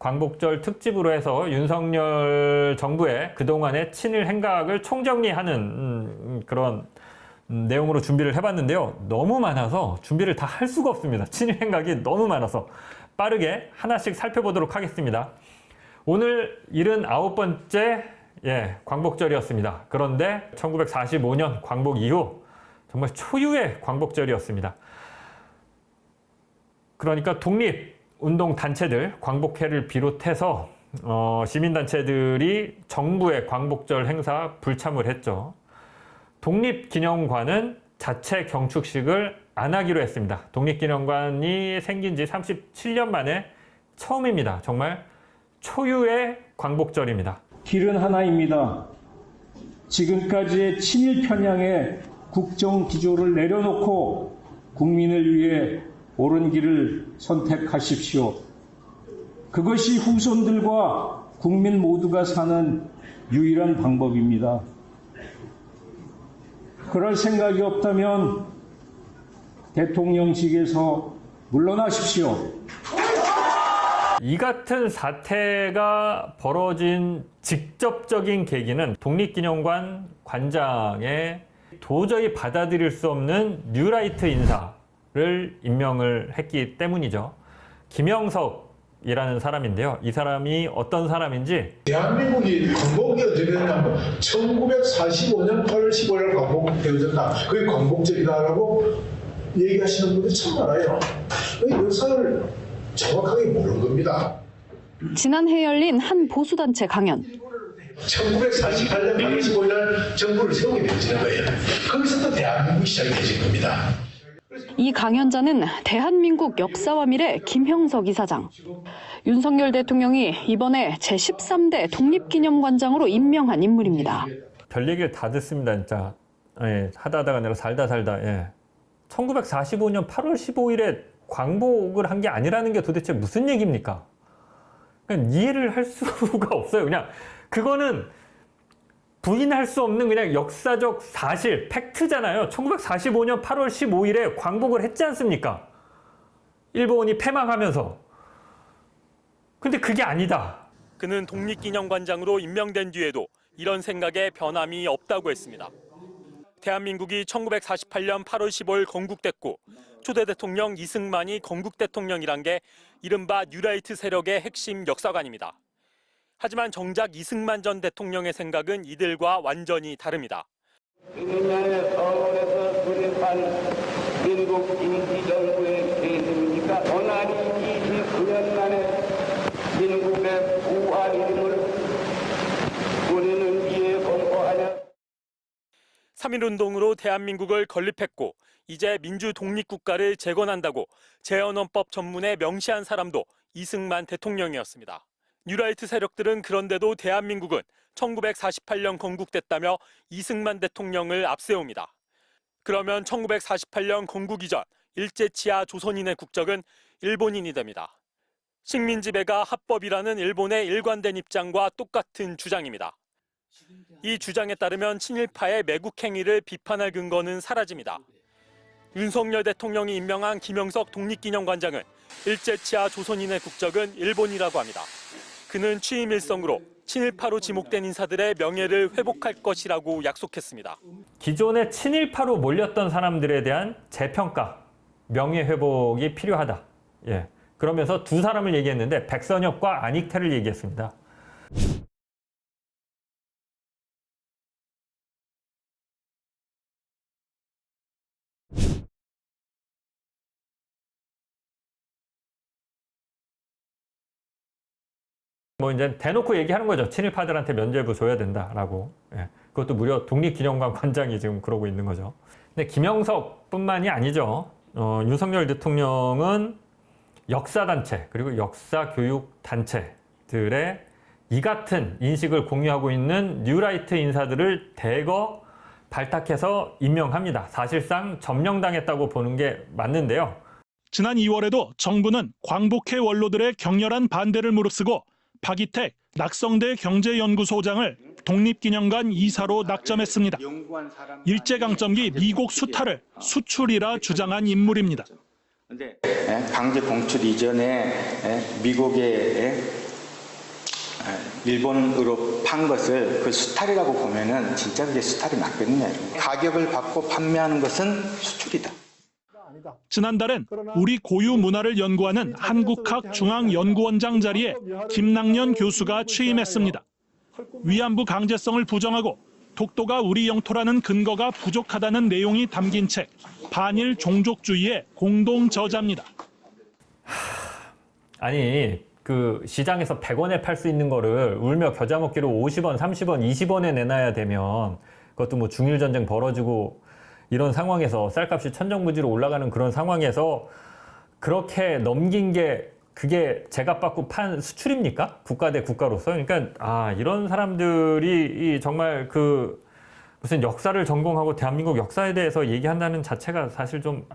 광복절 특집으로 해서 윤석열 정부의 그동안의 친일 행각을 총정리하는 그런 내용으로 준비를 해봤는데요. 너무 많아서 준비를 다 할 수가 없습니다. 친일 행각이 너무 많아서 빠르게 하나씩 살펴보도록 하겠습니다. 오늘 79번째 광복절이었습니다. 그런데 1945년 광복 이후 정말 초유의 광복절이었습니다. 그러니까 독립운동단체들, 광복회를 비롯해서 시민단체들이 정부의 광복절 행사 불참을 했죠. 독립기념관은 자체 경축식을 안 하기로 했습니다. 독립기념관이 생긴 지 37년 만에 처음입니다. 정말 초유의 광복절입니다. 길은 하나입니다. 지금까지의 친일 편향의 국정 기조를 내려놓고 국민을 위해 옳은 길을 선택하십시오. 그것이 후손들과 국민 모두가 사는 유일한 방법입니다. 그럴 생각이 없다면 대통령직에서 물러나십시오. 이 같은 사태가 벌어진 직접적인 계기는 독립기념관 관장의 도저히 받아들일 수 없는 뉴라이트 인사를 임명을 했기 때문이죠. 김영석이라는 사람인데요. 이 사람이 어떤 사람인지, 대한민국이 광복이 언제 되었냐면 1945년 8월 15일 광복되어졌다. 그게 광복절이다라고 얘기하시는 분들이 참 많아요. 역사를 정확하게 모르는 겁니다. 지난해 열린 한 보수단체 강연. 1948년 8월 15일 정부를 세우게 되어지는 거예요. 거기서 또 대한민국이 시작이 되신 겁니다. 이 강연자는 대한민국 역사와 미래 김형석 이사장. 윤석열 대통령이 이번에 제13대 독립기념관장으로 임명한 인물입니다. 별 얘기를 다 듣습니다, 진짜. 하다가 내가 살다. 1945년 8월 15일에 광복을 한 게 아니라는 게 도대체 무슨 얘기입니까? 그냥 이해를 할 수가 없어요. 그냥 그거는 부인할 수 없는 그냥 역사적 사실, 팩트잖아요. 1945년 8월 15일에 광복을 했지 않습니까? 일본이 패망하면서. 근데 그게 아니다. 그는 독립기념관장으로 임명된 뒤에도 이런 생각에 변함이 없다고 했습니다. 대한민국이 1948년 8월 15일 건국됐고 초대 대통령 이승만이 건국 대통령이란 게 이른바 뉴라이트 세력의 핵심 역사관입니다. 하지만 정작 이승만 전 대통령의 생각은 이들과 완전히 다릅니다. 이민년에 서울에서 수립한 민국 임시정부의 대승이니까 고난이 29년 만에 민국의 부활임을 우리는 이에 공포하냐. 3.1운동으로 대한민국을 건립했고 이제 민주독립국가를 재건한다고 재헌헌법 전문에 명시한 사람도 이승만 대통령이었습니다. 뉴라이트 세력들은 그런데도 대한민국은 1948년 건국됐다며 이승만 대통령을 앞세웁니다. 그러면 1948년 건국 이전 일제치하 조선인의 국적은 일본인이 됩니다. 식민지배가 합법이라는 일본의 일관된 입장과 똑같은 주장입니다. 이 주장에 따르면 친일파의 매국 행위를 비판할 근거는 사라집니다. 윤석열 대통령이 임명한 김영석 독립기념관장은 일제치하 조선인의 국적은 일본이라고 합니다. 그는 취임 일성으로 친일파로 지목된 인사들의 명예를 회복할 것이라고 약속했습니다. 기존의 친일파로 몰렸던 사람들에 대한 재평가, 명예회복이 필요하다. 그러면서 두 사람을 얘기했는데 백선엽과 안익태를 얘기했습니다. 이제 대놓고 얘기하는 거죠. 친일파들한테 면죄부 줘야 된다라고. 그것도 무려 독립기념관 관장이 지금 그러고 있는 거죠. 근데 김영석뿐만이 아니죠. 윤석열 대통령은 역사단체 그리고 역사교육단체들의 이 같은 인식을 공유하고 있는 뉴라이트 인사들을 대거 발탁해서 임명합니다. 사실상 점령당했다고 보는 게 맞는데요. 지난 2월에도 정부는 광복회 원로들의 격렬한 반대를 무릅쓰고 박이택 낙성대 경제연구소장을 독립기념관 이사로 낙점했습니다. 일제강점기 미국 수탈을 수출이라 주장한 인물입니다. 강제 공출 이전에 미국의 일본으로 판 것을 그 수탈이라고 보면은 진짜 그게 수탈이 맞거든요. 가격을 받고 판매하는 것은 수출이다. 지난달엔 우리 고유 문화를 연구하는 한국학중앙연구원장 자리에 김낙년 교수가 취임했습니다. 위안부 강제성을 부정하고 독도가 우리 영토라는 근거가 부족하다는 내용이 담긴 책 반일 종족주의의 공동 저자입니다. 아니 그 시장에서 100원에 팔 수 있는 거를 울며 겨자 먹기로 50원, 30원, 20원에 내놔야 되면 그것도 뭐 중일 전쟁 벌어지고 이런 상황에서 쌀값이 천정부지로 올라가는 그런 상황에서 그렇게 넘긴 게 그게 제값 받고 판 수출입니까? 국가 대 국가로서. 그러니까 이런 사람들이 정말 그 무슨 역사를 전공하고 대한민국 역사에 대해서 얘기한다는 자체가 사실 좀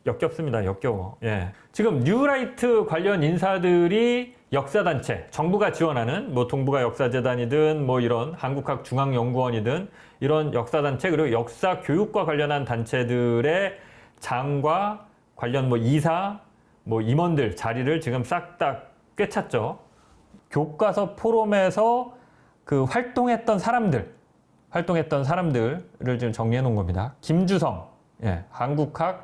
역겹습니다. 역겨워. 예. 지금 뉴라이트 관련 인사들이 역사단체, 정부가 지원하는 뭐 동북아 역사재단이든 뭐 이런 한국학중앙연구원이든 이런 역사단체 그리고 역사 교육과 관련한 단체들의 장과 관련 뭐 이사, 뭐 임원들 자리를 지금 싹 다 꿰찼죠. 교과서 포럼에서 그 활동했던 사람들을 지금 정리해 놓은 겁니다. 김주성,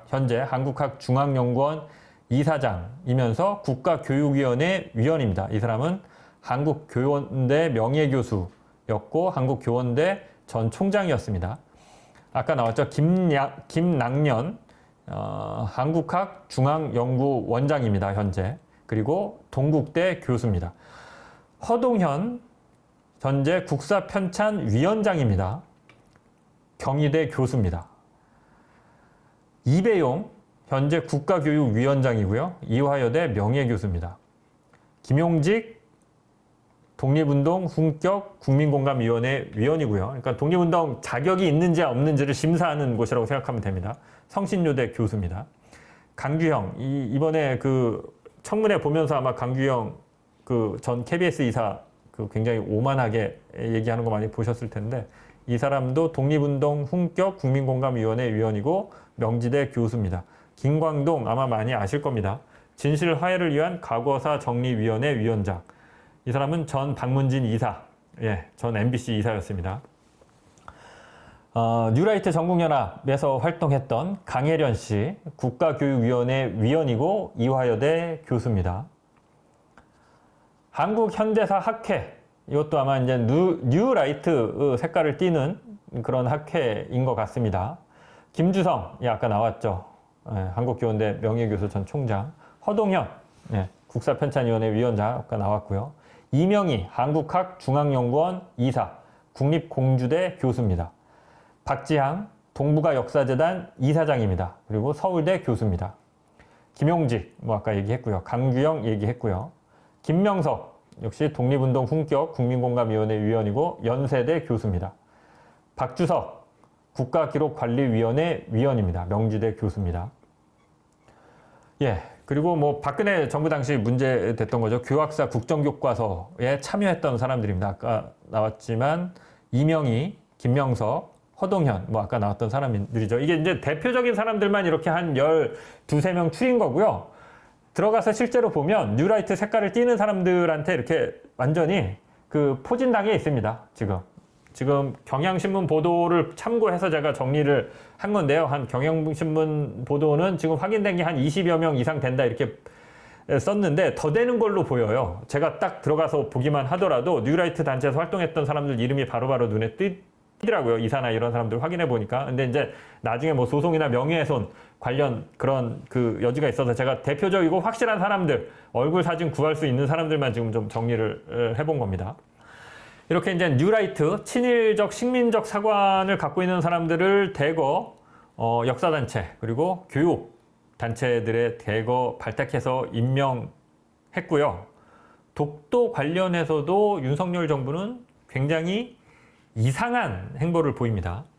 현재 한국학중앙연구원 이사장이면서 국가교육위원회 위원입니다. 이 사람은 한국교원대 명예교수였고 한국교원대 전 총장이었습니다. 아까 나왔죠. 김낙년 한국학중앙연구원장입니다. 현재. 그리고 동국대 교수입니다. 허동현 현재 국사편찬위원장입니다. 경희대 교수입니다. 이배용 현재 국가교육위원장이고요. 이화여대 명예교수입니다. 김용직 독립운동 훈격 국민공감위원회 위원이고요. 그러니까 독립운동 자격이 있는지 없는지를 심사하는 곳이라고 생각하면 됩니다. 성신여대 교수입니다. 강규형 이번에 그 청문회 보면서 아마 강규형 그 전 KBS 이사 그 굉장히 오만하게 얘기하는 거 많이 보셨을 텐데 이 사람도 독립운동 훈격 국민공감위원회 위원이고 명지대 교수입니다. 김광동 아마 많이 아실 겁니다. 진실 화해를 위한 과거사 정리위원회 위원장. 이 사람은 전 박문진 이사, 전 MBC 이사였습니다. 뉴라이트 전국연합에서 활동했던 강혜련 씨, 국가교육위원회 위원이고 이화여대 교수입니다. 한국현대사 학회, 이것도 아마 이제 뉴라이트 색깔을 띠는 그런 학회인 것 같습니다. 김주성, 아까 나왔죠. 한국교원대 명예교수 전 총장. 허동현, 국사편찬위원회 위원장 아까 나왔고요. 이명희, 한국학중앙연구원 이사, 국립공주대 교수입니다. 박지향, 동북아 역사재단 이사장입니다. 그리고 서울대 교수입니다. 김용직, 아까 얘기했고요. 강규영 얘기했고요. 김명석, 역시 독립운동 훈격 국민공감위원회 위원이고 연세대 교수입니다. 박주석, 국가기록관리위원회 위원입니다. 명지대 교수입니다. 그리고 뭐 박근혜 정부 당시 문제됐던 거죠. 교학사 국정교과서에 참여했던 사람들입니다. 아까 나왔지만 이명희, 김명석, 허동현, 아까 나왔던 사람들이죠. 이게 이제 대표적인 사람들만 이렇게 한 12명 추린 거고요. 들어가서 실제로 보면 뉴라이트 색깔을 띠는 사람들한테 이렇게 완전히 그 포진당해 있습니다. 지금 경향신문 보도를 참고해서 제가 정리를 한 건데요. 한 경향신문 보도는 지금 확인된 게 한 20여 명 이상 된다 이렇게 썼는데 더 되는 걸로 보여요. 제가 딱 들어가서 보기만 하더라도 뉴라이트 단체에서 활동했던 사람들 이름이 바로바로 눈에 띄더라고요. 이사나 이런 사람들 확인해 보니까. 근데 이제 나중에 뭐 소송이나 명예훼손 관련 그런 그 여지가 있어서 제가 대표적이고 확실한 사람들, 얼굴 사진 구할 수 있는 사람들만 지금 좀 정리를 해본 겁니다. 이렇게 이제 뉴라이트, 친일적, 식민적 사관을 갖고 있는 사람들을 대거 역사단체 그리고 교육단체들에 대거 발탁해서 임명했고요. 독도 관련해서도 윤석열 정부는 굉장히 이상한 행보를 보입니다.